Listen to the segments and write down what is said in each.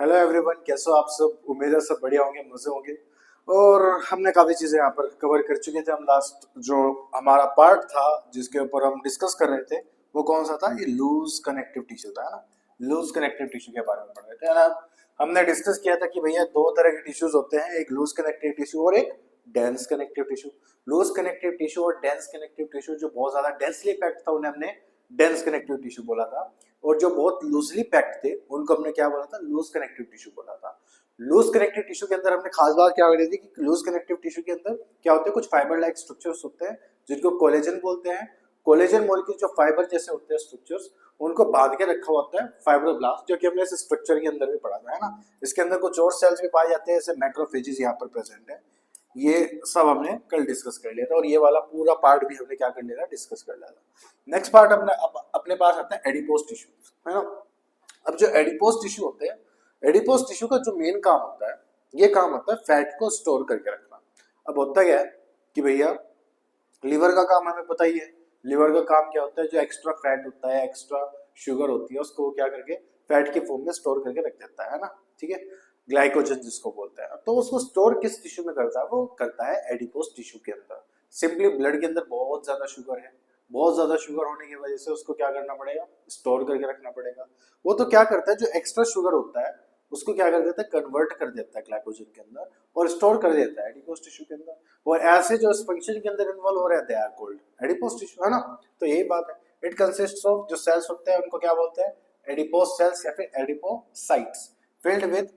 Hello everyone, कैसे हो आप सब। उम्मीद है सब बढ़िया होंगे, मजे होंगे। और हमने काफी चीजें यहाँ पर कवर कर चुके थे। हम लास्ट जो हमारा पार्ट था जिसके ऊपर हम डिस्कस कर रहे थे वो कौन सा था? ये लूज कनेक्टिव टिश्यू था, है ना। लूज कनेक्टिव टिश्यू के बारे में पढ़ रहे थे, है ना। हमने डिस्कस किया था कि भैया दो तरह के टिश्यूज होते हैं, एक लूज कनेक्टिव टिश्यू और एक dense connective tissue. Loose connective tissue और डेंस कनेक्टिव टिश्यू जो बहुत ज्यादा डेंसली पैक्ड था उन्हें हमने डेंस कनेक्टिव टिश्यू बोला था, और जो बहुत लूजली पैक्ड थे उनको हमने क्या बोला था? लूज कनेक्टिव टिश्यू बोला था। लूज कनेक्टिव टिश्यू के अंदर हमने खास बात क्या करी थी कि लूज कनेक्टिव टिश्यू के अंदर क्या होते हैं, कुछ फाइबर लाइक स्ट्रक्चर्स होते हैं जिनको कोलेजन बोलते हैं। कोलेजन मॉलिक्यूल जो फाइबर जैसे होते हैं स्ट्रक्चर्स, उनको बांध के रखा होता है फाइब्रोब्लास्ट, जो कि हमने इस स्ट्रक्चर के अंदर भी पढ़ा था, है ना। इसके अंदर कुछ और सेल्स भी पाए जाते हैं, जैसे मैक्रोफेजेस यहाँ पर प्रेजेंट है। ये सब हमने कल डिस्कस कर लिया था, और ये वाला पूरा पार्ट भी हमने क्या कर लिया था? डिस्कस कर लिया था। नेक्स्ट पार्ट अपने अपने पास आता है एडिपोज टिश्यू, है ना। अब जो एडिपोज टिश्यू होते हैं, एडिपोज टिश्यू का जो मेन काम होता है, ये काम होता है फैट को स्टोर करके रखना। अब होता क्या है कि भैया लीवर का काम हमें पता ही है। लीवर का काम क्या होता है? जो एक्स्ट्रा फैट होता है, एक्स्ट्रा शुगर होती है, उसको क्या करके फैट के फॉर्म में स्टोर करके रख देता है ना। ठीक है, ग्लाइकोजन जिसको बोलते हैं। तो उसको स्टोर किस टिश्यू में करता है? वो करता है एडिपोज टिश्यू के अंदर। सिंपली ब्लड के अंदर बहुत ज्यादा शुगर है, बहुत ज्यादा शुगर होने की वजह से उसको क्या करना पड़ेगा? स्टोर करके रखना पड़ेगा। वो तो क्या करता है, जो एक्स्ट्रा शुगर होता है उसको क्या कर देता है? कन्वर्ट कर देता है ग्लाइकोजन के अंदर और स्टोर कर देता है एडिपोज टिश्यू के अंदर। और ऐसे जो इस फंक्शन के अंदर इन्वॉल्व हो रहे हैं they are called adipose tissue, है ना। तो यही बात है। इट कंसिस्ट्स ऑफ, जो सेल्स होते हैं उनको क्या बोलते हैं? एडिपोज सेल्स या फिर adipocytes filled with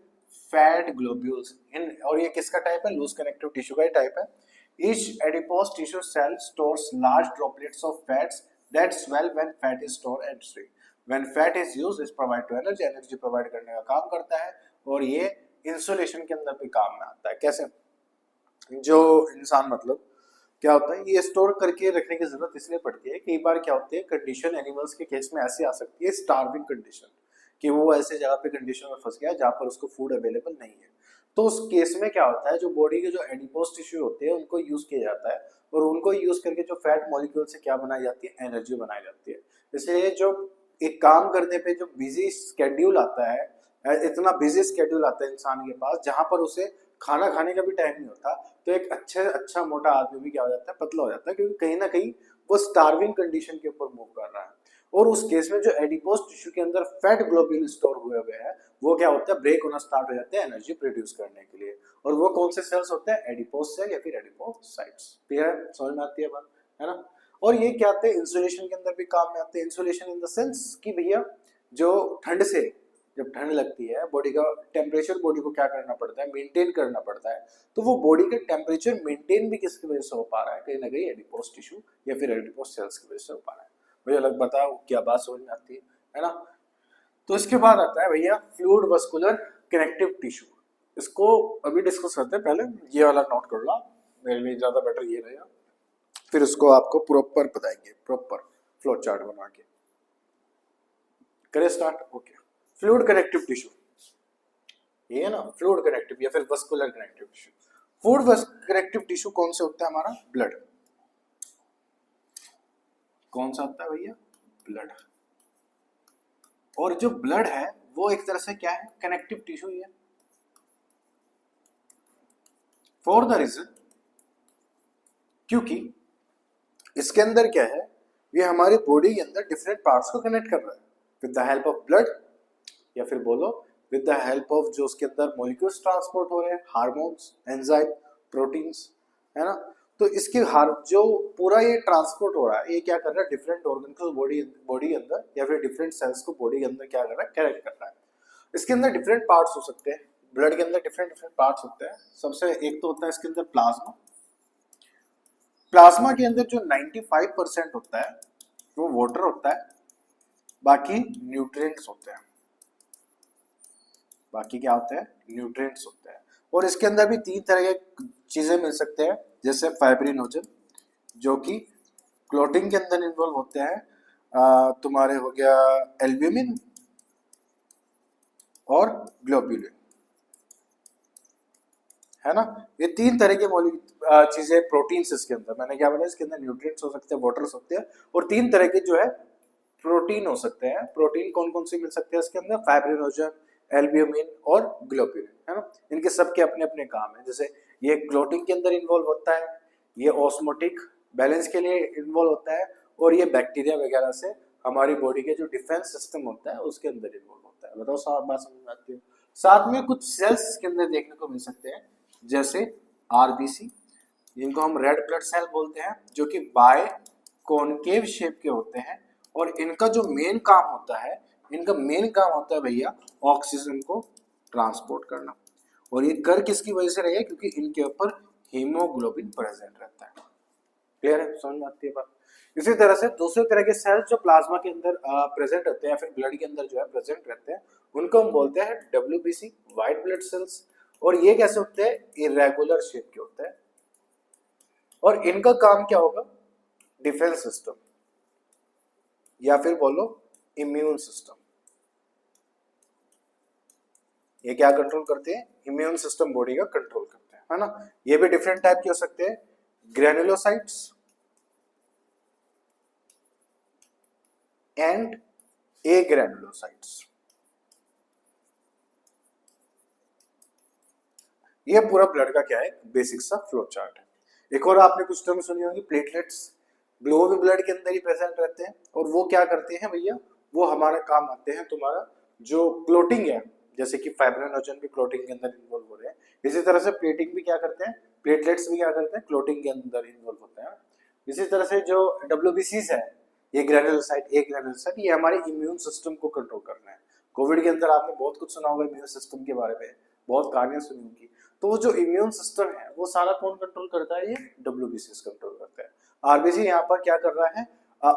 fat globules in. और ये किसका टाइप है? लूज कनेक्टिव टिश्यू का ही टाइप है। Each adipose tissue cell stores large droplets of fats that swell when fat is stored and free. When fat is used, it provide to energy. Energy provide करने का काम करता है, और ये इंसुलेशन के अंदर भी काम में आता है। कैसे? जो इंसान मतलब क्या होता है, ये स्टोर करके रखने की जरूरत इसलिए पड़ती है, कई बार क्या होती है कंडीशन एनिमल्स के केस में ऐसी आ सकती है, स्टार्विंग कंडीशन, कि वो ऐसे जगह पे कंडीशन में फंस गया जहाँ पर उसको फूड अवेलेबल नहीं है। तो उस केस में क्या होता है, जो बॉडी के जो एडिपोज टिश्यू होते हैं उनको यूज किया जाता है, और उनको यूज करके जो फैट मॉलिक्यूल से क्या बनाई जाती है? एनर्जी बनाई जाती है। इसलिए जो एक काम करने पे जो बिजी स्केड्यूल आता है, इतना बिजी स्केड्यूल आता है इंसान के पास जहां पर उसे खाना खाने का भी टाइम नहीं होता, तो एक अच्छा मोटा आदमी भी क्या हो जाता है? पतला हो जाता है, क्योंकि कहीं ना कहीं वो स्टार्विंग कंडीशन के ऊपर मूव कर रहा है। और उस केस में जो एडिपोज टिश्यू के अंदर फैट ग्लोब्यूल स्टोर हुए हुए हैं, वो क्या होता है? ब्रेक होना स्टार्ट हो जाते हैं एनर्जी प्रोड्यूस करने के लिए। और वो कौन से सेल्स होते हैं? एडिपोज सेल या फिर एडिपोसाइट्स। क्लियर है? समझ में आती है बात, है ना। और ये क्या आते हैं? इंसुलेशन के अंदर भी काम में आते हैं। इंसुलेशन इन द सेंस कि भैया जो ठंड से, जब ठंड लगती है बॉडी का टेम्परेचर, बॉडी को क्या करना पड़ता है? मेंटेन करना पड़ता है। तो वो बॉडी का टेम्परेचर मेंटेन भी किसकी वजह से हो पा रहा है? कहीं ना कहीं एडिपोज टिश्यू या फिर एडिपोज सेल्स की वजह से हो पा रहा है। मुझे अलग बताओ क्या बात समझ में आती है ना। तो इसके बाद आता है भैया फ्लूइड वस्कुलर कनेक्टिव टिश्यू। इसको अभी डिस्कस करते हैं, पहले ये वाला नोट कर लो, मेरे लिए ज्यादा बेटर ये रहेगा। फिर उसको आपको प्रॉपर बताएंगे, प्रॉपर फ्लो चार्ट बना के। करें start? Okay. Fluid connective tissue, ये है ना फ्लूइड कनेक्टिव या फिर vascular connective tissue. Fluid connective tissue कौन से होता है? हमारा ब्लड। कौन सा होता है भैया? ब्लड। और जो ब्लड है वो एक तरह से क्या है? कनेक्टिव टिश्यू ही है। फॉर द रीजन, क्योंकि इसके अंदर क्या है, ये हमारी बॉडी के अंदर डिफरेंट पार्ट्स को कनेक्ट कर रहा है with the help of blood, या फिर बोलो विद द हेल्प ऑफ जो उसके अंदर मॉलिक्यूल्स ट्रांसपोर्ट हो रहे हैं, हार्मोन्स, एंजाइम, प्रोटीन्स, है ना। तो इसके जो पूरा ये ट्रांसपोर्ट हो रहा है, ये क्या कर रहा है? डिफरेंट ऑर्गन को बॉडी के अंदर या फिर डिफरेंट सेल्स को बॉडी के अंदर क्या कर रहा है? कनेक्ट कर रहा है। इसके अंदर डिफरेंट पार्ट्स हो सकते हैं, ब्लड के अंदर डिफरेंट डिफरेंट पार्ट्स होते हैं। सबसे एक तो होता है इसके अंदर प्लाज्मा। प्लाज्मा के अंदर जो 95% होता है वो वाटर होता है, बाकी न्यूट्रिएंट्स होते हैं। बाकी क्या होते हैं? न्यूट्रिएंट्स होते हैं। और इसके अंदर भी तीन तरह के चीजें मिल सकते हैं, जैसे फाइब्रिनोजन जो कि क्लोटिंग के अंदर इन्वॉल्व होते हैं, तुम्हारे हो गया एल्ब्यूमिन और ग्लोब्यूलिन, है ना। ये तीन तरह के चीजें प्रोटीन्स इसके अंदर, मैंने क्या बोला, इसके अंदर न्यूट्रिएंट्स हो सकते हैं, वाटर्स होते हैं, और तीन तरह के जो है प्रोटीन हो सकते हैं। प्रोटीन कौन कौन से मिल सकते हैं इसके अंदर? फाइब्रिनोजन, एल्ब्यूमिन और ग्लोब्यूलिन, है ना। इनके सबके अपने अपने काम है। जैसे ये क्लोटिंग के अंदर इन्वॉल्व होता है, ये ऑस्मोटिक बैलेंस के लिए इन्वॉल्व होता है, और ये बैक्टीरिया वगैरह से हमारी बॉडी के जो डिफेंस सिस्टम होता है उसके अंदर इन्वॉल्व होता है। बताओ, साफ बात समझ में आती है। साथ में कुछ सेल्स के अंदर देखने को मिल सकते हैं, जैसे आरबीसी, जिनको हम रेड ब्लड सेल बोलते हैं, जो कि बाय कॉनकेव शेप के होते हैं, और इनका जो मेन काम होता है, भैया ऑक्सीजन को ट्रांसपोर्ट करना। और ये कर किसकी वजह से रहेगा? क्योंकि इनके ऊपर हीमोग्लोबिन प्रेजेंट रहता है। क्लियर है? समझ में आती है बात। इसी तरह से दूसरे तरह के सेल्स जो प्लाज्मा के अंदर प्रेजेंट रहते हैं या फिर ब्लड के अंदर जो है प्रेजेंट रहते हैं, उनको हम बोलते हैं डब्ल्यूबीसी, व्हाइट ब्लड सेल्स। और ये कैसे होते हैं? इरेगुलर शेप के होते हैं। और इनका काम क्या होगा? डिफेंस सिस्टम, या फिर बोलो इम्यून सिस्टम। ये क्या कंट्रोल करते हैं? इम्यून सिस्टम बॉडी का कंट्रोल करते हैं, है ना। ये भी डिफरेंट टाइप के हो सकते हैं, ग्रेनुलोसाइट्स एंड एग्रेनुलोसाइट्स। ये पूरा ब्लड का क्या है? बेसिक सा फ्लो चार्ट है। एक और आपने कुछ टर्म सुनी होगी, प्लेटलेट्स। वो भी ब्लड के अंदर ही प्रेजेंट रहते हैं, और वो क्या करते हैं भैया? वो हमारे काम आते हैं, तुम्हारा जो क्लोटिंग है, जैसे कि फाइब्रिनोजन भी क्लोटिंग के अंदर इन्वॉल्व हो रहे हैं, इसी तरह से प्लेटिंग भी क्या करते हैं, प्लेटलेट्स भी क्या करते हैं, क्लोटिंग के अंदर इन्वॉल्व होते हैं। इसी तरह से जो डब्ल्यूबीसीज है, ये ग्रेनुलोसाइट, ये हमारे इम्यून सिस्टम को कंट्रोल करना है। कोविड के अंदर आपने बहुत कुछ सुना होगा इम्यून सिस्टम के बारे में, बहुत कहानियां सुनी होंगी। तो वो जो इम्यून सिस्टम है वो सारा कौन कंट्रोल करता है? ये डब्ल्यूबीसी कंट्रोल करता है। आरबीसी यहाँ पर क्या कर रहा है?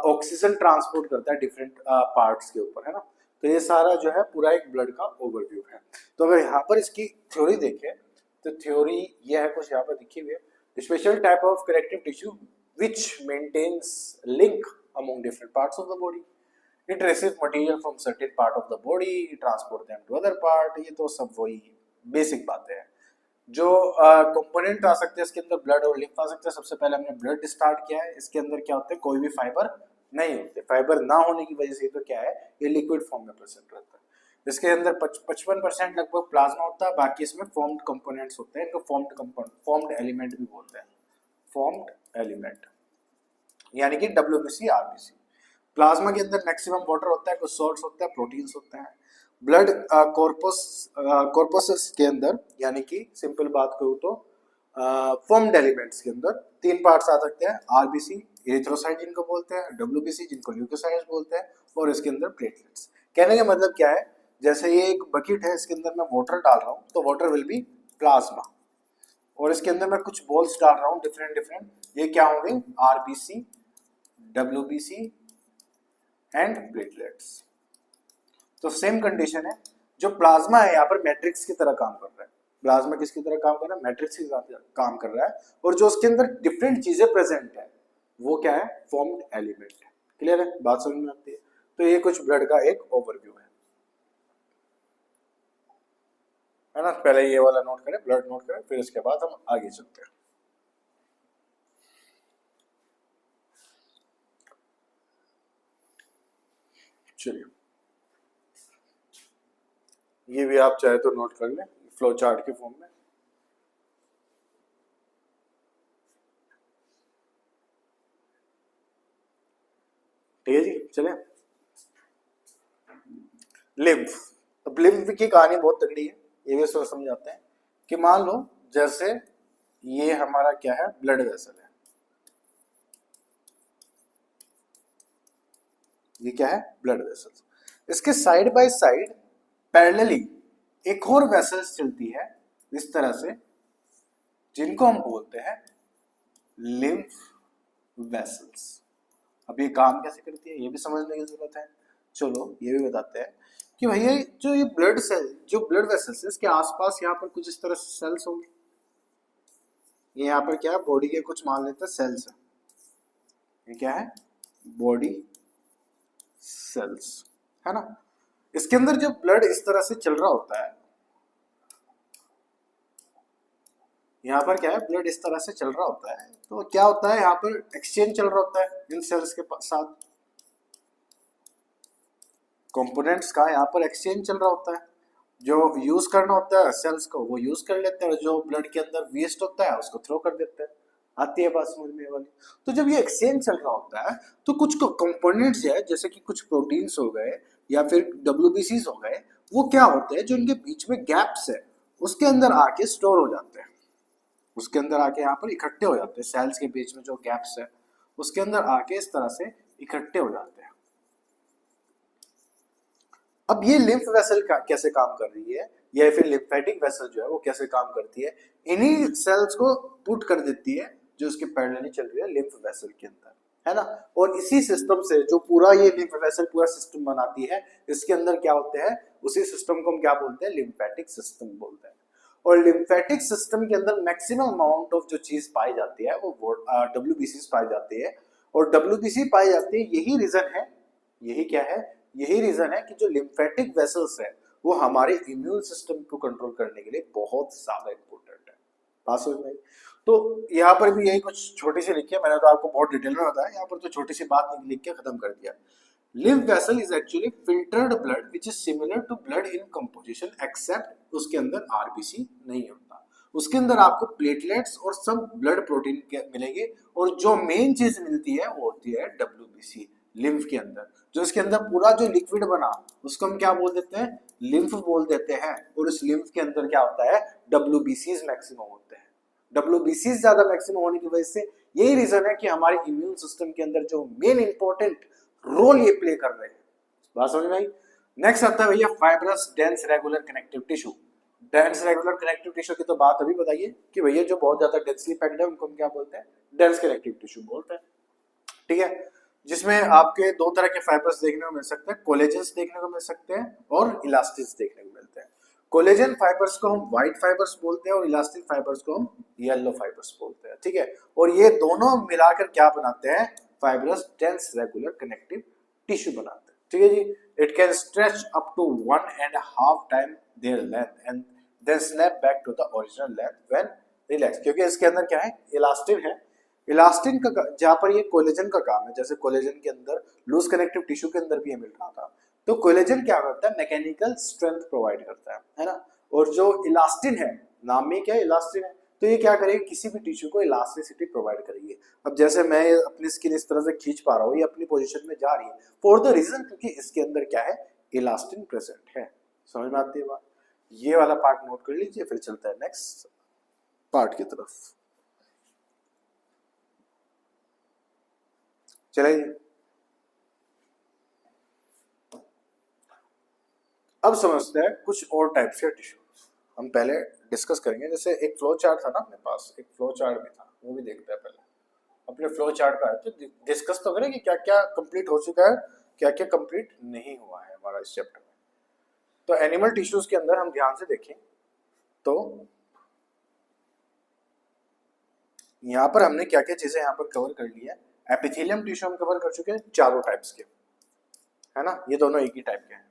ऑक्सीजन ट्रांसपोर्ट करता है डिफरेंट पार्ट्स के ऊपर, है ना। तो ये सारा जो है पूरा एक ब्लड का ओवरव्यू है। तो अगर यहाँ पर इसकी थ्योरी देखें, तो थ्योरी ये है, कुछ यहाँ पर लिखी हुई है, special type of connective tissue which maintains link among different parts of the body. It receive material from certain part of the body, transport them to other part. ये तो सब वही बेसिक बातें हैं। जो कंपोनेंट आ सकते हैं इसके अंदर, ब्लड और लिम्फ आ सकते हैं। सबसे पहले हमने ब्लड स्टार्ट किया है। इसके अंदर क्या होते हैं? कोई भी फाइबर नहीं होते। फाइबर ना होने की वजह से तो क्या है, ये लिक्विड फॉर्म में प्रेजेंट रहता है। इसके अंदर 55% लगभग प्लाज्मा होता है, बाकी इसमें फॉर्म्ड कंपोनेंट्स होते हैं। इनको फॉर्म्ड एलिमेंट भी बोलते हैं, फॉर्म्ड एलिमेंट, यानी कि डब्ल्यूबीसी, आरबीसी। प्लाज्मा के अंदर मैक्सिमम वाटर होता है, कुछ सॉल्ट्स होते हैं, प्रोटीन्स होते हैं। ब्लड कॉर्पस के अंदर, यानी कि सिंपल बात करूँ तो फॉर्म्ड एलिमेंट्स के अंदर 3 पार्ट्स आ सकते हैं, आरबीसी, एरिथ्रोसाइट जिनको बोलते हैं, डब्ल्यूबीसी जिनको ल्यूकोसाइट्स बोलते हैं, और इसके अंदर प्लेटलेट्स। कहने का मतलब क्या है? जैसे ये एक बकेट है, इसके अंदर मैं वाटर डाल रहा हूँ, तो वाटर विल बी प्लाज्मा, और इसके अंदर मैं कुछ बॉल्स डाल रहा हूँ डिफरेंट, ये क्या होंगे? RBC, WBC and platelets. तो सेम कंडीशन है। जो प्लाज्मा है यहाँ पर मैट्रिक्स की तरह काम कर रहा है। प्लाज्मा किसकी तरह काम कर रहा है? मैट्रिक्स की तरह काम कर रहा है। और जो उसके अंदर डिफरेंट चीजें प्रेजेंट है, वो क्या है? फॉर्म्ड एलिमेंट है। क्लियर है? बात समझ में आती है? तो ये कुछ ब्लड का एक ओवरव्यू है ना। पहले ये वाला नोट करें, ब्लड नोट करें, फिर इसके बाद हम आगे चलते हैं। चलिए, ये भी आप चाहे तो नोट कर लें फ्लो चार्ट के फॉर्म में। ठीक है जी, चले। लिम्फ। अब लिम्फ की कहानी बहुत तगड़ी है, ये भी सोच समझाते हैं कि मान लो जैसे ये हमारा क्या है? ब्लड वेसल है। ये क्या है? Blood vessel. इसके साइड बाय साइड पैरेलली एक और वेसल्स चलती है इस तरह से, जिनको हम बोलते हैं लिम्फ वेसल्स। अब ये काम कैसे करती है, ये भी समझने की जरूरत है। चलो ये भी बताते हैं कि भैया जो ये ब्लड सेल, जो ब्लड वेसल्स है, इसके आसपास यहाँ पर कुछ इस तरह से सेल्स होंगे। ये यहाँ पर क्या है? बॉडी के कुछ मान लेते हैं सेल्स है। ये क्या है? बॉडी सेल्स, है ना। इसके अंदर जब ब्लड इस तरह से चल रहा होता है, यहाँ पर क्या है? ब्लड इस तरह से चल रहा होता है, तो क्या होता है? यहाँ पर एक्सचेंज चल रहा होता है इन सेल्स के साथ, कंपोनेंट्स का यहाँ पर एक्सचेंज चल रहा होता है। जो यूज करना होता है सेल्स को वो यूज कर लेते हैं, और जो ब्लड के अंदर वेस्ट होता है उसको थ्रो कर देते हैं। आती है बात समझ में ये वाली? तो जब ये एक्सचेंज चल रहा होता है तो कुछ कंपोनेंट्स है, जैसे कि कुछ प्रोटीन्स हो गए या फिर डब्ल्यूबीसीज हो गए, वो क्या होते हैं जो इनके बीच में गैप्स है उसके अंदर आके स्टोर हो जाते हैं, उसके अंदर आके यहाँ पर इकट्ठे हो जाते हैं। सेल्स के बीच में जो गैप्स है उसके अंदर आके इस तरह से इकट्ठे हो जाते हैं। अब ये लिम्फ वेसल कैसे काम कर रही है, या फिर लिम्फेटिक वेसल जो है वो कैसे काम करती है, इन्हीं सेल्स को पुट कर देती है जो उसके पैरेलली चल रही है लिम्फ वेसल के अंदर, है ना। और इसी सिस्टम से जो पूरा ये लिम्फ वेसल पूरा सिस्टम बनाती है, इसके अंदर क्या होते हैं, उसी सिस्टम को हम क्या बोलते हैं, लिम्फेटिक सिस्टम बोलते हैं। और लिम्फेटिक सिस्टम के अंदर मैक्सिमम अमाउंट ऑफ जो चीज पाई जाती है वो डब्ल्यूबीसी पाई जाती है। और डब्ल्यूबीसी पाई जाती है, यही रीजन है, यही क्या है, यही रीजन है कि जो लिम्फेटिक वेसल्स है वो हमारे इम्यून सिस्टम को कंट्रोल करने के लिए बहुत ज्यादा इंपॉर्टेंट है। पास हो भाई? तो यहाँ पर भी यही कुछ छोटी सी लिखी है, मैंने तो आपको बहुत डिटेल में बताया, यहाँ पर तो छोटी सी बात लिख के खत्म कर दिया। Lymph vessel is actually filtered blood which is similar to blood in composition except उसके अंदर आरबीसी नहीं होता, उसके अंदर आपको प्लेटलेट्स और सब ब्लड प्रोटीन मिलेंगे, और जो मेन चीज मिलती है वो होती है डब्ल्यूबीसी लिम्फ के अंदर। जो इसके अंदर पूरा जो लिक्विड बना उसको हम क्या बोल देते हैं, लिम्फ बोल देते हैं। और इस लिम्फ के अंदर क्या होता है, डब्ल्यूबीसीज मैक्सिमम होते हैं। डब्ल्यूबीसीज ज्यादा मैक्सिमम होने की वजह से यही रीजन है कि हमारे इम्यून सिस्टम के अंदर जो मेन इंपॉर्टेंट रोल ये प्ले कर रहे हैं। बात समझ में आई? नेक्स्ट आता है भैया fibrous dense regular connective tissue. Dense regular connective tissue की तो बात अभी बताइए कि भैया जो बहुत ज्यादा डेंसली पैक्ड है उनको हम क्या बोलते हैं, डेंस कनेक्टिव टिश्यू बोलते हैं। ठीक है, जिसमें आपके दो तरह के फाइबर्स देखने को मिल सकते हैं, कोलेजन्स देखने को मिल सकते हैं और इलास्टिन्स देखने को मिलते हैं। कोलेजन फाइबर्स को हम व्हाइट फाइबर्स बोलते हैं और इलास्टिन फाइबर्स को हम येलो फाइबर्स बोलते हैं। ठीक है, और ये दोनों मिलाकर क्या बनाते हैं, fibrous dense regular connective tissue बनाते हैं। ठीक है जी, it can stretch up to 1.5 time their length and then snap back to the original length when relax. क्योंकि इसके अंदर क्या है, इलास्टिन है। इलास्टिन का जहां पर ये कोलेजन का काम है, जैसे कोलेजन के अंदर लूज कनेक्टिव टिश्यू के अंदर भी ये मिल रहा था, तो कोलेजन क्या करता है, मैकेनिकल स्ट्रेंथ प्रोवाइड करता है ना। और जो इलास्टिन है, नाम में क्या इलास्टिन है, तो ये क्या करेगी, किसी भी टिश्यू को इलास्टिसिटी प्रोवाइड करेगी। अब जैसे मैं अपनी स्किन इस तरह से खींच पा रहा हूँ, ये अपनी पोजीशन में जा रही है फॉर द रीजन क्योंकि इसके अंदर क्या है, इलास्टिन प्रेजेंट है। समझ में आती है बात? ये वाला पार्ट नोट कर लीजिए, फिर चलता है नेक्स्ट पार्ट की तरफ। चलिए अब समझते हैं कुछ और टाइप्स के टिश्यू। हम पहले डिस्कस करेंगे, जैसे एक फ्लो चार्ट था ना अपने पास, एक फ्लो चार्ट भी था, वो भी देखते हैं पहले। अपने फ्लो चार्ट पे आए तो डिस्कस तो करें कि क्या क्या कंप्लीट हो चुका है, क्या क्या कंप्लीट नहीं हुआ है हमारा इस चैप्टर में। तो एनिमल टिश्यूज के अंदर हम ध्यान से देखें तो यहाँ पर हमने क्या क्या चीजें यहाँ पर कवर कर ली है। एपिथेलियम टिश्यू हम कवर कर चुके हैं चारों टाइप्स के, है ना, ये दोनों एक ही टाइप के हैं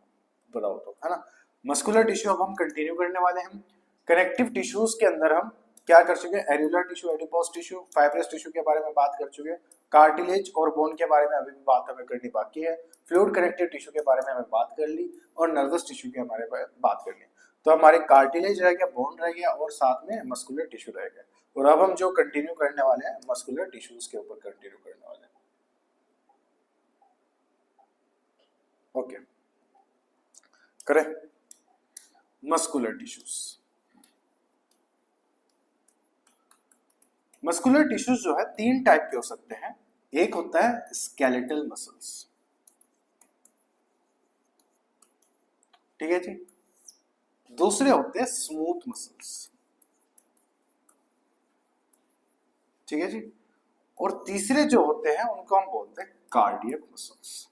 बताओ तो, है ना। मस्कुलर टिश्यू अब हम कंटिन्यू करने वाले हैं। कनेक्टिव टिश्यूज के अंदर हम क्या कर चुके हैं, areolar tissue, adipose tissue, fibrous tissue के बारे में बात कर चुके हैं। कार्टिलेज और बोन के बारे में अभी भी बात हमें करनी बाकी है। फ्लूइड कनेक्टिव टिश्यू के बारे में हमें बात कर ली, और नर्वस टिश्यू के बारे में बात कर ली। तो हमारे कार्टिलेज रह गया, बोन रह गया, और साथ में मस्कुलर टिश्यू रह गया। और अब हम जो कंटिन्यू करने वाले हैं मस्कुलर टिश्यूज के ऊपर कंटिन्यू करने वाले हैं। ओके, करें मस्कुलर टिश्यूज। मस्कुलर टिश्यूज जो है तीन टाइप के हो सकते हैं। एक होता है स्केलेटल मसल्स, ठीक है जी। दूसरे होते हैं स्मूथ मसल्स, ठीक है जी। और तीसरे जो होते हैं उनको हम बोलते हैं कार्डियक मसल्स,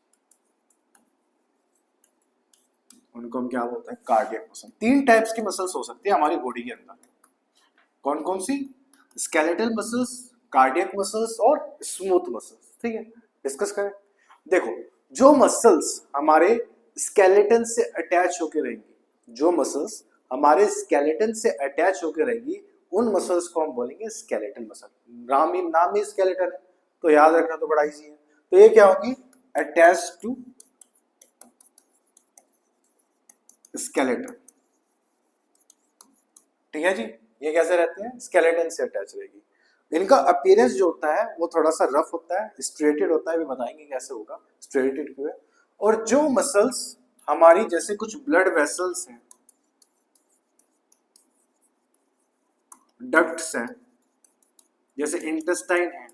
उनको हम क्या बोलते हैं, कार्डियक मसल। तीन टाइप्स की मसल्स हो सकती है हमारी बॉडी के अंदर। कौन कौन सी, स्केलेटल मसल्स, कार्डियक मसल्स और स्मूथ मसल्स। ठीक है, डिस्कस करें। देखो, जो मसल्स हमारे स्केलेटन से अटैच होकर रहेंगी, जो मसल्स हमारे स्केलेटन से अटैच होकर रहेंगी, उन मसल्स को हम बोलेंगे स्केलेटल मसल। नाम ही स्केलेटन है तो याद रखना तो बड़ा इजी है। तो ये क्या होगी, अटैच टू स्केलेटन, ठीक है जी। ये कैसे रहते हैं, स्केलेटन से अटैच रहेगी। इनका अपीयरेंस जो होता है वो थोड़ा सा रफ होता है, स्ट्रेटेड होता है, भी बताएंगे कैसे होगा स्ट्रेटेड क्यों है। और जो मसल्स हमारी जैसे कुछ ब्लड वेसल्स हैं, डक्ट्स हैं, जैसे इंटेस्टाइन है,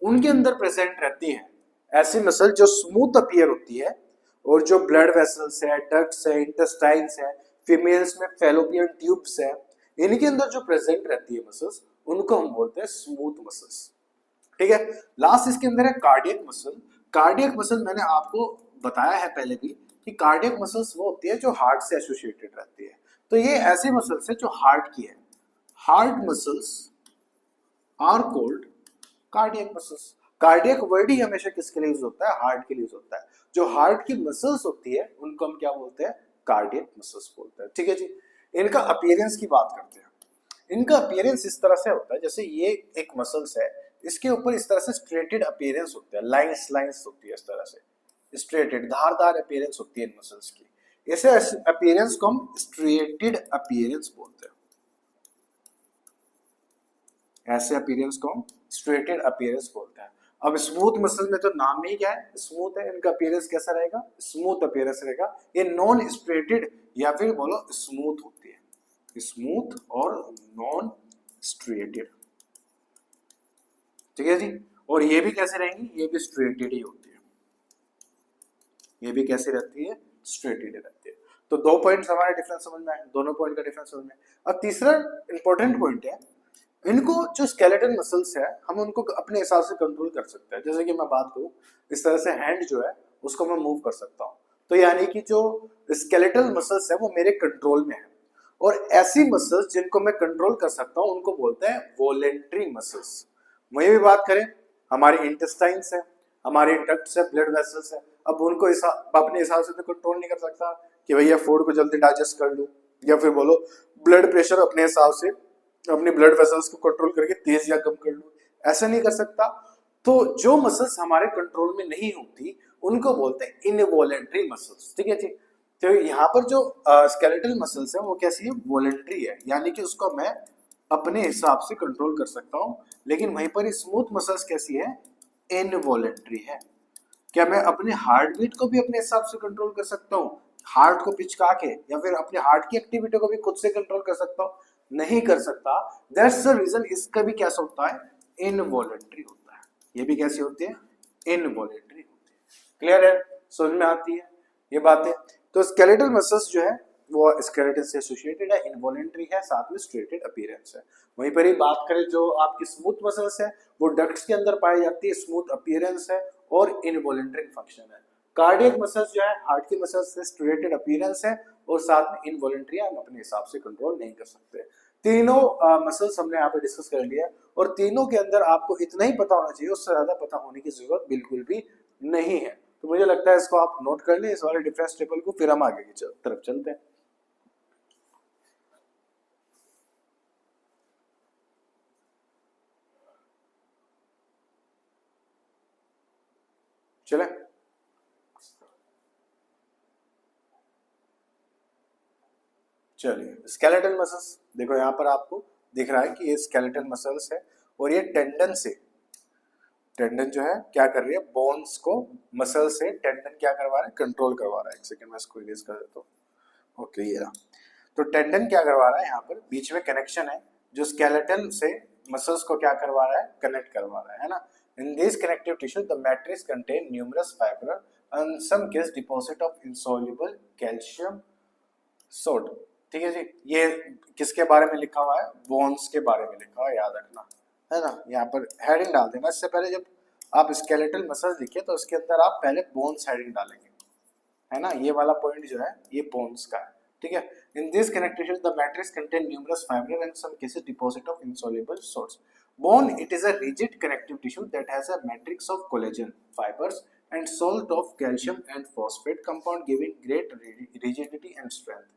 उनके अंदर प्रेजेंट रहती है ऐसी मसल जो स्मूथ अपीयर होती है। और जो ब्लड वेसल्स है, डक्ट्स है, इंटेस्टाइन्स है, फीमेल्स में फैलोपियन ट्यूब्स है, इनके अंदर जो प्रेजेंट रहती है मसल्स, उनको हम बोलते हैं स्मूथ मसल्स। ठीक है। लास्ट इसके अंदर है कार्डियक मसल। कार्डियक मसल मैंने आपको बताया है पहले भी कि कार्डियक मसल्स वो होती है जो हार्ट से एसोसिएटेड रहती है। तो ये ऐसी मसल्स है जो हार्ट की है। Heart muscles are called cardiac muscles. Cardiac word ही हमेशा किसके लिए यूज होता है, हार्ट के लिए यूज होता है। जो हार्ट की मसल्स होती है उनको हम क्या बोलते हैं, कार्डियक मसल्स बोलते हैं। ठीक है जी। इनका अपीयरेंस की बात करते हैं। इनका अपीयरेंस इस तरह से होता है, जैसे ये एक मसल्स है, इसके ऊपर इस तरह से स्ट्रेटेड अपीयरेंस होता है, लाइंस लाइंस होती है इस तरह से, स्ट्रेटेड धारदार अपीयरेंस होती है इन मसल्स की। ऐसे अपीयरेंस को हम स्ट्रेटेड अपीयरेंस बोलते हैं। ऐसे अपीयरेंस को हम स्ट्रेटेड अपीयरेंस बोलते हैं। अब स्मूथ मसल में तो नाम में ही क्या है, स्मूथ है। इनका अपीयरेंस कैसा रहेगा, स्मूथ अपीयरेंस रहेगा। ये नॉन स्ट्रेटेड या फिर बोलो स्मूथ होती है, स्मूथ और नॉन स्ट्रेटेड। ठीक है जी। और ये भी कैसे रहेंगी, ये भी स्ट्रेटेड ही होती है। ये भी कैसे रहती है, स्ट्रेटेड रहती है। तो दो पॉइंट्स हमारे डिफरेंस समझ में आए, दोनों पॉइंट का डिफरेंस समझ में आए। अब तीसरा इंपॉर्टेंट पॉइंट है, इनको जो स्केलेटन मसल्स है हम उनको अपने हिसाब से कंट्रोल कर सकते हैं। जैसे कि मैं बात करूं, इस तरह से हैंड जो है उसको मैं मूव कर सकता हूं, तो यानी कि जो स्केलेटल मसल्स है वो मेरे कंट्रोल में है। और ऐसी मसल्स जिनको मैं कंट्रोल कर सकता हूं उनको बोलते हैं वॉलेंट्री मसल्स। वही भी बात करें, हमारे इंटेस्टाइन्स है, हमारे डक्ट्स है, ब्लड वेसल्स है, अब उनको अपने हिसाब से तो कंट्रोल नहीं कर सकता कि भैया फूड को जल्दी डाइजेस्ट कर लूं, या फिर बोलो ब्लड प्रेशर अपने हिसाब से अपने ब्लड वेसल्स को कंट्रोल करके तेज या कम कर लूं, ऐसा नहीं कर सकता। तो जो मसल्स हमारे कंट्रोल में नहीं होती उनको बोलते हैं इनवॉलेंट्री मसल्स। ठीक है जी। तो यहाँ पर जो स्केलेटल मसल्स है वो कैसी है, वॉलेंट्री है, यानी कि उसको मैं अपने हिसाब से कंट्रोल कर सकता हूँ। लेकिन वहीं पर स्मूथ मसल्स कैसी है, इनवॉलेंट्री है। क्या मैं अपने हार्ट बीट को भी अपने हिसाब से कंट्रोल कर सकता हूँ, हार्ट को पिचका के, या फिर अपने हार्ट की एक्टिविटी को भी खुद से कंट्रोल कर सकता हूँ, नहीं कर सकता। दैट्स द रीजन इसका भी कैसा होता है, इनवॉलेंट्री होता है। ये भी कैसी होती है, इनवॉलेंट्री होती है। क्लियर है, समझ में आती है ये बातें। तो स्केलेटल मसल्स जो है वो स्केलेटन से एसोसिएटेड है, इनवॉलेंट्री है, साथ में स्ट्रेटेड अपीयरेंस है। वहीं पर ही बात करें जो आपकी स्मूथ मसल्स है वो डक्ट्स के अंदर पाई जाती है, स्मूथ अपीयरेंस है और इनवॉलेंट्री फंक्शन है। कार्डियक मसल्स जो है हार्ट की मसल्स से स्ट्रेटेड अपीयरेंस है और साथ में इनवॉलेंट्री हम अपने हिसाब से कंट्रोल नहीं कर सकते। तीनों मसल्स हमने यहाँ पे डिस्कस कर लिया और तीनों के अंदर आपको इतना ही पता होना चाहिए, उससे ज्यादा पता होने की जरूरत बिल्कुल भी नहीं है। तो मुझे लगता है इसको आप नोट कर लें, इस वाले डिफरेंस टेबल को, फिर हम आगे की तरफ चलते हैं। चले, चलिए स्केलेटल मसल्स देखो, यहाँ पर आपको दिख रहा है कि ये स्केलेटल मसल्स है और ये टेंडन से, टेंडन जो है क्या कर रही है, बोन्स को मसल से टेंडन क्या करवा रहा है, कंट्रोल करवा रहा है। एक सेकंड मैं इसको इरेज कर देता हूँ। ओके, ये रहा। तो टेंडन क्या करवा रहा है, यहाँ पर बीच में कनेक्शन है जो स्केलेटल से मसल्स को क्या करवा रहा है, कनेक्ट करवा रहा है ना। In this connective tissue the matrix contain numerous fiber and some case deposit of insoluble calcium salt. ठीक है जी। ये किसके बारे में लिखा हुआ है, बोन्स के बारे में लिखा हुआ है, याद रखना है ना। यहाँ पर हेडिंग डाल देना। इससे पहले जब आप स्केलेटल मसल्स लिखे तो उसके अंदर आप पहले बोन्स हेडिंग डालेंगे, है ना। ये वाला पॉइंट जो है ये बोन्स का है। ठीक है। In this connective the matrix contain numerous fiber and some cases deposit of insoluble salts. Bone, it is a rigid connective tissue that has a matrix of collagen fibers and salt of calcium and phosphate compound giving great rigidity and strength.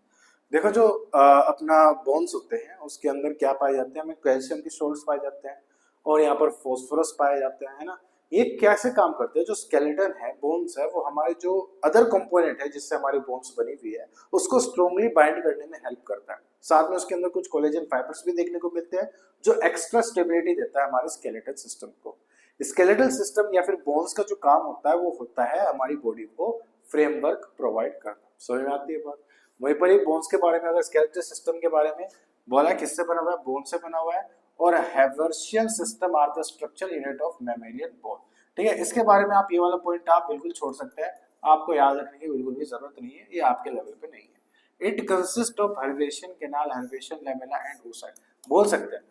देखो जो अपना bones होते हैं उसके अंदर क्या पाए जाते हैं, हमें कैल्शियम की सोल्ट्स पाए जाते हैं और यहाँ पर फॉस्फोरस पाए जाते हैं, है ना। ये कैसे काम करते हैं, जो स्केलेटन है, बोन्स है, वो हमारे जो अदर कंपोनेंट है जिससे हमारी बोन्स बनी हुई है उसको स्ट्रांगली बाइंड करने में हेल्प करता है। साथ में उसके अंदर कुछ कोलेजन फाइबर्स भी देखने को मिलते हैं जो एक्स्ट्रा स्टेबिलिटी देता है हमारे स्केलेटल सिस्टम को। स्केलेटल सिस्टम या फिर बोन्स का जो काम होता है वो होता है हमारी बॉडी को फ्रेमवर्क प्रोवाइड करना। समझ में आती है बात। वहीं पर ही बोन्स के बारे में, अगर स्केलेटल सिस्टम के बारे में बोला, किससे बना हुआ है, बोन से बना हुआ है। और Haversian system are the structure unit of mammalian bone. ठीक है, इसके बारे में आप ये वाला पॉइंट आप बिल्कुल छोड़ सकते हैं, आपको याद रखने की बिल्कुल भी जरूरत नहीं है, ये आपके लेवल पे नहीं है। It consist of haversian canal, haversian lamella and oocyte। बोल सकते हैं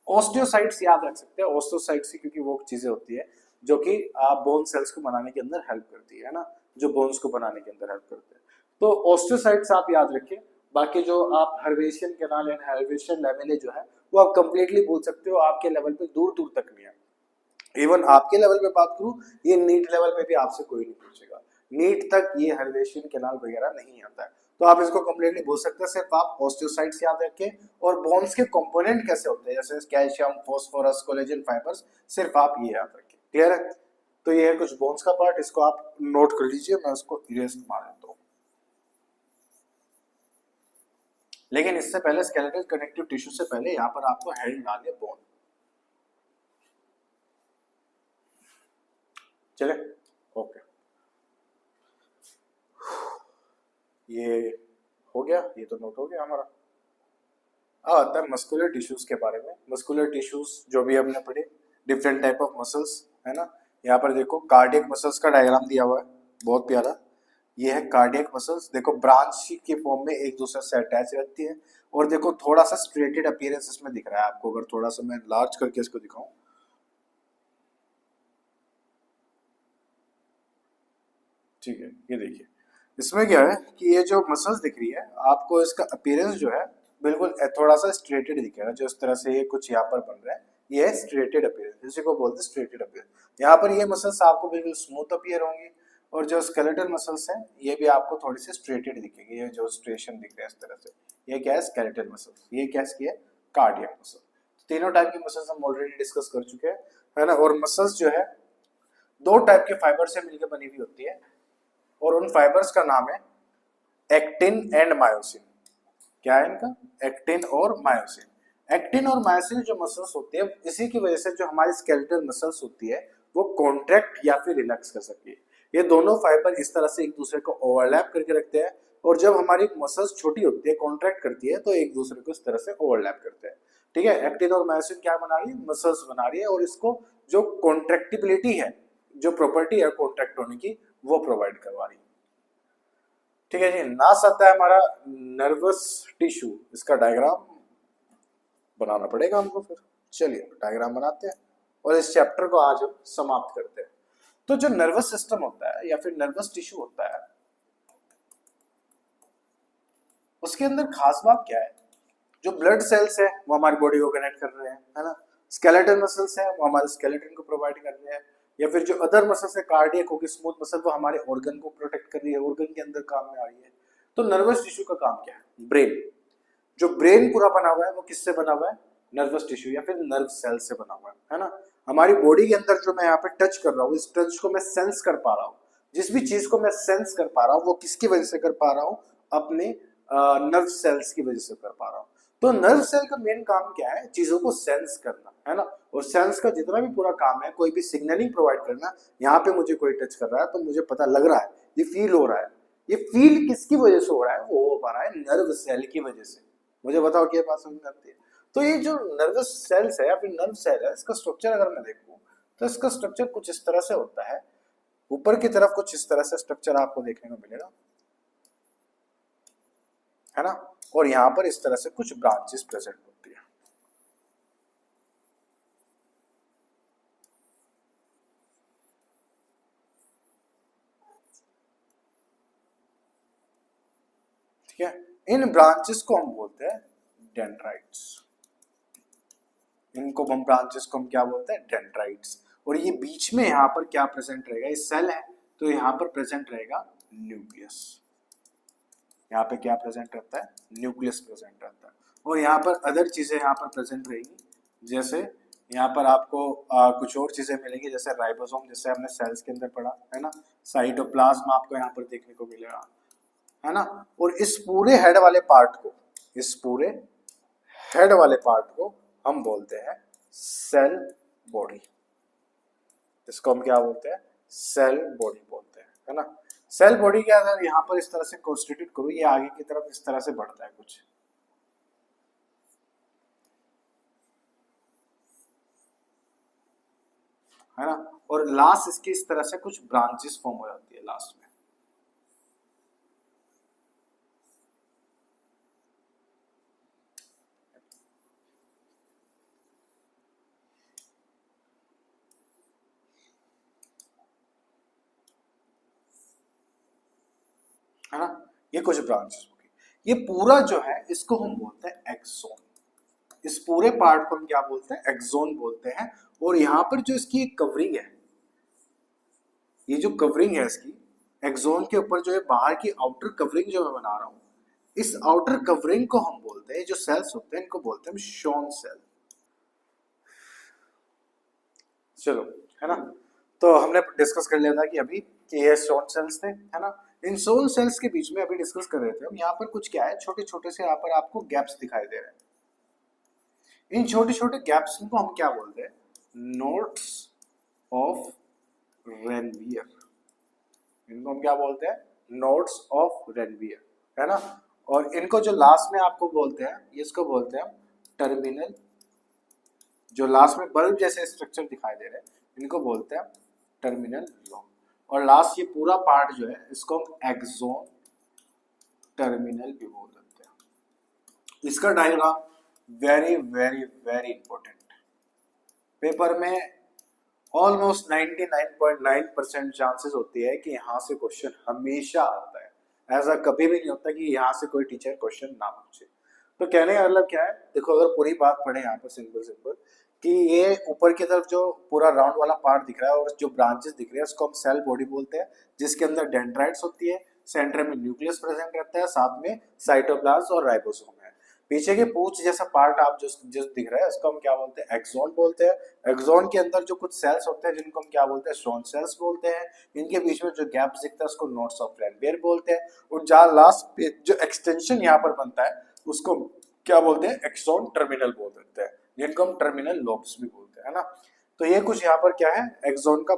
ओस्टियोसाइट्स, याद रख सकते हैं ओस्टियोसाइट्स, क्योंकि वो चीजें होती है जो कि बोन सेल्स को बनाने के अंदर हेल्प करती है ना, जो बोन्स को बनाने के अंदर हेल्प करते हैं। तो ओस्टियोसाइट्स आप याद रखिए। बाकी जो आप हर्वेशन कैनाल एंड हर्वेशन लेमेले जो है वो आप कंप्लीटली बोल सकते हो, आपके लेवल पे दूर दूर तक नहीं है। इवन आपके लेवल पे बात करूं, ये नीट लेवल पे भी आपसे कोई नहीं पूछेगा, नीट तक ये हर्वेशन कैनाल वगैरह नहीं आता है। तो आप इसको कंप्लीटली बोल सकते हैं, सिर्फ आप ओस्टियोसाइट्स याद रखें और बोन्स के कंपोनेंट कैसे होते हैं, जैसे कैल्शियम, फास्फोरस, कोलेजन फाइबर्स, सिर्फ आप ये याद रखें। क्लियर है? तो ये है कुछ बोन्स का पार्ट, इसको आप नोट कर लीजिए, मैं उसको इरेज मार देता हूं। लेकिन इससे पहले स्केलेटल कनेक्टिव टिश्यू से पहले यहाँ पर आपको हेड डालिए बोन। चले, ओके, ये हो गया, ये तो नोट हो गया हमारा। अब आता है मस्कुलर टिश्यूज के बारे में। मस्कुलर टिश्यूज जो भी हमने पढ़े, डिफरेंट टाइप ऑफ मसल्स है ना। यहाँ पर देखो कार्डियक मसल्स का डायग्राम दिया हुआ है, बहुत प्यारा। ये है कार्डियक मसल्स, देखो ब्रांच के फॉर्म में एक दूसरे से अटैच रहती है। और देखो थोड़ा सा स्ट्रेटेड अपीयरेंस इसमें दिख रहा है आपको, अगर थोड़ा सा मैं लार्ज करके इसको दिखाऊं, ठीक है, ये देखिए इसमें क्या है कि ये जो मसल्स दिख रही है आपको, इसका अपीयरेंस जो है बिल्कुल थोड़ा सा स्ट्रेटेड दिखेगा, जो इस तरह से ये कुछ यहाँ पर बन रहा है, ये है स्ट्रेटेड अपीयरेंस, इसी को बोलते हैं स्ट्रेटेड अपीयरेंस। यहाँ पर ये मसल्स आपको बिल्कुल स्मूथ अपीयर होंगी, और जो स्केलेटल मसल्स हैं ये भी आपको थोड़ी सी स्ट्रेटेड दिखेगी, ये जो स्ट्रेशन दिख रहा है इस तरह से, ये क्या है स्केलेटल मसल्स, ये क्या है कार्डियक मसल। तीनों टाइप की मसल्स हम ऑलरेडी डिस्कस कर चुके हैं, है ना। और मसल्स जो है दो टाइप के फाइबर से मिलकर बनी हुई होती है, और उन फाइबर्स का नाम है एक्टिन एंड मायोसिन। क्या है इनका? एक्टिन और मायोसिन। एक्टिन और मायोसिन जो मसल्स होती है, इसी की वजह से जो हमारी स्केलेटल मसल्स होती है वो कॉन्ट्रैक्ट या फिर रिलैक्स कर सकती है। ये दोनों फाइबर इस तरह से एक दूसरे को ओवरलैप करके रखते हैं, और जब हमारी मसल्स छोटी होती है, कॉन्ट्रैक्ट करती है, तो एक दूसरे को इस तरह से ओवरलैप करते हैं। ठीक है, एक्टिन और मायोसिन क्या बना रही है? मसल्स बना रही है, और इसको जो कॉन्ट्रैक्टिबिलिटी है, जो प्रॉपर्टी है कॉन्ट्रैक्ट होने की, वो प्रोवाइड करवा रही है। ठीक है जी, नास आता है हमारा नर्वस टिश्यू, इसका डायग्राम बनाना पड़ेगा हमको। फिर चलिए डायग्राम बनाते हैं और इस चैप्टर को आज हम समाप्त करते हैं। तो जो नर्वस सिस्टम होता है या फिर नर्वस टिश्यू होता है, उसके अंदर खास बात क्या है? जो ब्लड सेल्स है वो हमारी बॉडी को कनेक्ट कर रहे हैं, है ना। स्केलेटल मसल्स है वो हमारे स्केलेटन को प्रोवाइड कर रहे हैं, या फिर जो अदर मसल्स है कार्डियक होगी, स्मूथ मसल, वो हमारे ऑर्गन को प्रोटेक्ट कर रही है, ऑर्गन के अंदर काम में आ रही है। तो नर्वस टिश्यू का काम क्या है? ब्रेन। जो ब्रेन पूरा बना हुआ है वो किससे बना हुआ है? नर्वस टिश्यू या फिर नर्व सेल से बना हुआ है ना। हमारी बॉडी के अंदर जो मैं यहाँ पे टच कर रहा हूँ, इस टच को मैं सेंस कर पा रहा हूँ। जिस भी चीज को मैं सेंस कर पा रहा हूँ वो किसकी वजह से कर पा रहा हूँ? अपने नर्व सेल्स की वजह से कर पा रहा हूँ। तो नर्व सेल का मेन काम क्या है? चीजों को सेंस करना, है ना। और सेंस का जितना भी पूरा काम है, कोई भी सिग्नलिंग प्रोवाइड करना। यहाँ पे मुझे कोई टच कर रहा है तो मुझे पता लग रहा है, ये फील हो रहा है। ये फील किसकी वजह से हो रहा है? वो हो पा रहा है नर्व सेल की वजह से। मुझे बताओ क्या बात समझ में आती है? तो ये जो नर्वस सेल्स है या फिर नर्व सेल है, इसका स्ट्रक्चर अगर मैं देखूं तो इसका स्ट्रक्चर कुछ इस तरह से होता है। ऊपर की तरफ कुछ इस तरह से स्ट्रक्चर आपको देखने को मिलेगा, है ना। और यहाँ पर इस तरह से कुछ ब्रांचेस प्रेजेंट होती है। ठीक है, इन ब्रांचेस को हम बोलते हैं डेंड्राइट्स। इनको हम ब्रांचेस को हम क्या बोलते हैं? डेंड्राइट्स। और ये बीच में यहाँ पर क्या प्रेजेंट रहेगा? ये सेल है तो यहाँ पर प्रेजेंट रहेगा न्यूक्लियस। यहाँ पे क्या प्रेजेंट रहता है? न्यूक्लियस प्रेजेंट रहता है। और यहाँ पर अदर चीजें यहाँ पर प्रेजेंट रहेगी, जैसे यहाँ पर आपको कुछ और चीजें मिलेंगी, जैसे राइबोसोम, जैसे हमने सेल्स के अंदर पढ़ा है ना। साइटोप्लाज्म आपको यहाँ पर देखने को मिलेगा, है ना। और इस पूरे हेड वाले पार्ट को, इस पूरे हेड वाले पार्ट को हम बोलते हैं सेल बॉडी। इसको हम क्या बोलते हैं? सेल बॉडी बोलते हैं, है ना। सेल बॉडी के अगर यहाँ पर इस तरह से कॉन्स्टिट्यूट करूँ, ये आगे की तरफ इस तरह से बढ़ता है कुछ, है ना, और लास्ट इसकी इस तरह से कुछ ब्रांचेस फॉर्म हो जाती है लास्ट में। है ना, ये कुछ ब्रांचेस होगी। ये पूरा जो है इसको हम बोलते हैं एक्सोन। इस पूरे पार्ट को हम क्या बोलते हैं? एक्सोन बोलते हैं। और यहाँ पर जो इसकी एक कवरिंग है, ये जो कवरिंग है इसकी एक्सोन के ऊपर जो है बाहर की आउटर कवरिंग जो मैं बना रहा हूँ, इस आउटर कवरिंग को हम बोलते हैं, जो सेल्स होते हैं इनको बोलते हैं शॉन सेल। चलो, है ना, तो हमने डिस्कस कर लिया था कि अभी कि ये शॉन सेल्स थे, है ना। इन शॉन सेल्स के बीच में अभी डिस्कस कर रहे थे हम, यहाँ पर कुछ क्या है, छोटे छोटे से यहाँ पर आपको गैप्स दिखाई दे रहे हैं। इन छोटे छोटे गैप्स को हम क्या बोलते हैं? Nodes of Ranvier. इनको हम क्या बोलते हैं? नोड्स ऑफ रेनवियर, है ना। और इनको जो लास्ट में आपको बोलते हैं, इसको बोलते हैं टर्मिनल, जो लास्ट में बल्ब जैसे स्ट्रक्चर दिखाई दे रहे हैं इनको बोलते हैं टर्मिनल लोब। और लास्ट ये पूरा पार्ट जो है इसको हम एक्सोन टर्मिनल भी बोल देते हैं। इसका diagram very very very important, paper में ऑलमोस्ट 99.9% चांसेस होती है कि यहाँ से क्वेश्चन हमेशा आता है। ऐसा कभी भी नहीं होता कि यहाँ से कोई टीचर क्वेश्चन ना पूछे। तो कहने का मतलब क्या है, देखो अगर पूरी बात पढ़े यहाँ पर सिंपल कि ये ऊपर की तरफ जो पूरा राउंड वाला पार्ट दिख रहा है और जो ब्रांचेस दिख रहे हैं उसको हम सेल बॉडी बोलते हैं, जिसके अंदर डेंड्राइट्स होती है, सेंटर में न्यूक्लियस प्रेजेंट रहता है, साथ में साइटोप्लाज्म और राइबोसोम है। पीछे के पूंछ जैसा पार्ट आप जो दिख रहा है उसको हम क्या बोलते हैं? एक्सोन बोलते हैं। एक्सोन के अंदर जो कुछ सेल्स होते हैं जिनको हम क्या बोलते हैं? शॉन सेल्स बोलते हैं। इनके बीच में जो गैप दिखता है उसको नोड्स ऑफ रेनवियर बोलते हैं। और जहाँ लास्ट पे जो एक्सटेंशन यहाँ पर बनता है उसको क्या बोलते हैं? एक्सोन टर्मिनल बोल देते हैं, जिनको हम टर्मिनल लोब्स भी बोलते हैं, है ना। तो ये कुछ यहाँ पर क्या है, एक्सोन का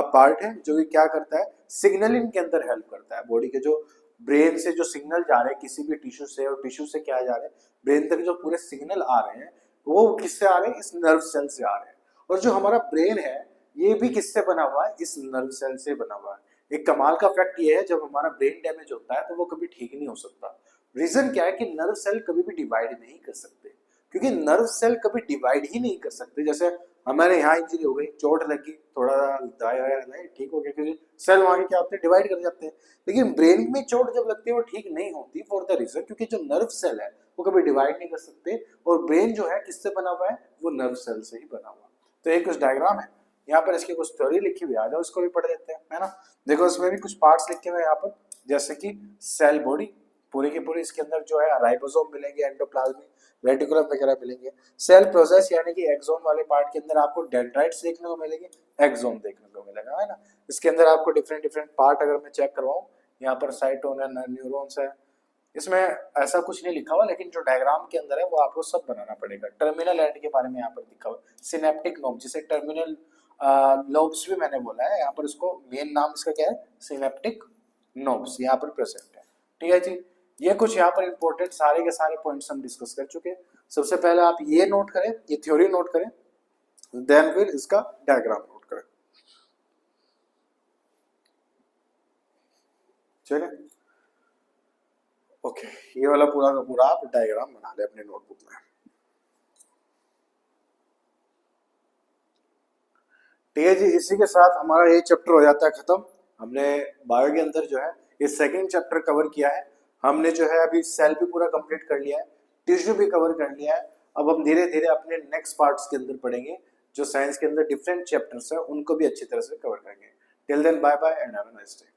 पार्ट है जो कि क्या करता है? सिग्नलिंग के अंदर हेल्प करता है। बॉडी के जो ब्रेन से जो सिग्नल जा रहे हैं किसी भी टिश्यू से, और टिश्यू से क्या जा रहे हैं ब्रेन तक, जो पूरे सिग्नल आ रहे हैं वो किससे आ रहे हैं? इस नर्व सेल से आ रहे हैं। और जो हमारा ब्रेन है ये भी किससे बना हुआ है? इस नर्व सेल से बना हुआ है। एक कमाल का फैक्ट ये है, जब हमारा ब्रेन डैमेज होता है तो वो कभी ठीक नहीं हो सकता। रीजन क्या है कि नर्व सेल कभी भी डिवाइड नहीं कर सकते, क्योंकि नर्व सेल कभी डिवाइड ही नहीं कर सकते। जैसे हमारे यहाँ इंजरी हो गई, चोट लगी, थोड़ा दवाई ठीक हो गया, क्योंकि सेल वहां के क्या होते हैं? डिवाइड कर जाते हैं। लेकिन ब्रेन में चोट जब लगती है वो ठीक नहीं होती, फॉर द रीजन क्योंकि जो नर्व सेल है वो कभी डिवाइड नहीं कर सकते, और ब्रेन जो है किससे बना हुआ है? वो नर्व सेल से ही बना हुआ। तो ये कुछ डायग्राम है, यहाँ पर इसकी कुछ थ्योरी लिखी हुई, आ जाओ इसको भी पढ़ लेते हैं, है ना। देखो इसमें भी कुछ पार्ट्स लिखे हुए हैं यहाँ पर, जैसे कि सेल बॉडी पूरी की पूरी, इसके अंदर जो है राइबोसोम मिलेंगे, एंडोप्लाज्म, रेटिकुलम वगैरह मिलेंगे। सेल प्रोसेस यानी कि एक्सोन वाले पार्ट के अंदर आपको डेंड्राइट्स देखने को मिलेंगे, एक्सोन देखने को मिलेगा, है ना। इसके अंदर आपको डिफरेंट डिफरेंट पार्ट अगर मैं चेक करवाऊं, यहाँ पर साइटोन है, न्यूरॉन्स है, इसमें ऐसा कुछ नहीं लिखा हुआ, लेकिन जो डायग्राम के अंदर है वो आपको सब बनाना पड़ेगा। टर्मिनल एंड के बारे में यहाँ पर लिखा हुआ, सिनेप्टिक नोब, जिसे टर्मिनल लोब्स भी मैंने बोला है, यहाँ पर इसको मेन नाम इसका क्या है? सिनेप्टिक नोब्स यहाँ पर प्रेजेंट है, ठीक है जी। ये कुछ यहाँ पर इंपॉर्टेंट सारे के सारे पॉइंट्स हम डिस्कस कर चुके हैं। सबसे पहले आप ये नोट करें, ये थ्योरी नोट करें, देन फिर इसका डायग्राम नोट करें, चलिए। ओके, ये वाला पूरा का पूरा आप डायग्राम बना ले अपने नोटबुक में, ठीक है जी। इसी के साथ हमारा ये चैप्टर हो जाता है खत्म। हमने बायो के अंदर जो है ये सेकंड चैप्टर कवर किया है। हमने जो है अभी सेल भी पूरा कंप्लीट कर लिया है, टिश्यू भी कवर कर लिया है। अब हम धीरे धीरे अपने नेक्स्ट पार्ट्स के अंदर पढ़ेंगे, जो साइंस के अंदर डिफरेंट चैप्टर्स हैं उनको भी अच्छी तरह से कवर करेंगे। Till then bye bye and have a nice day.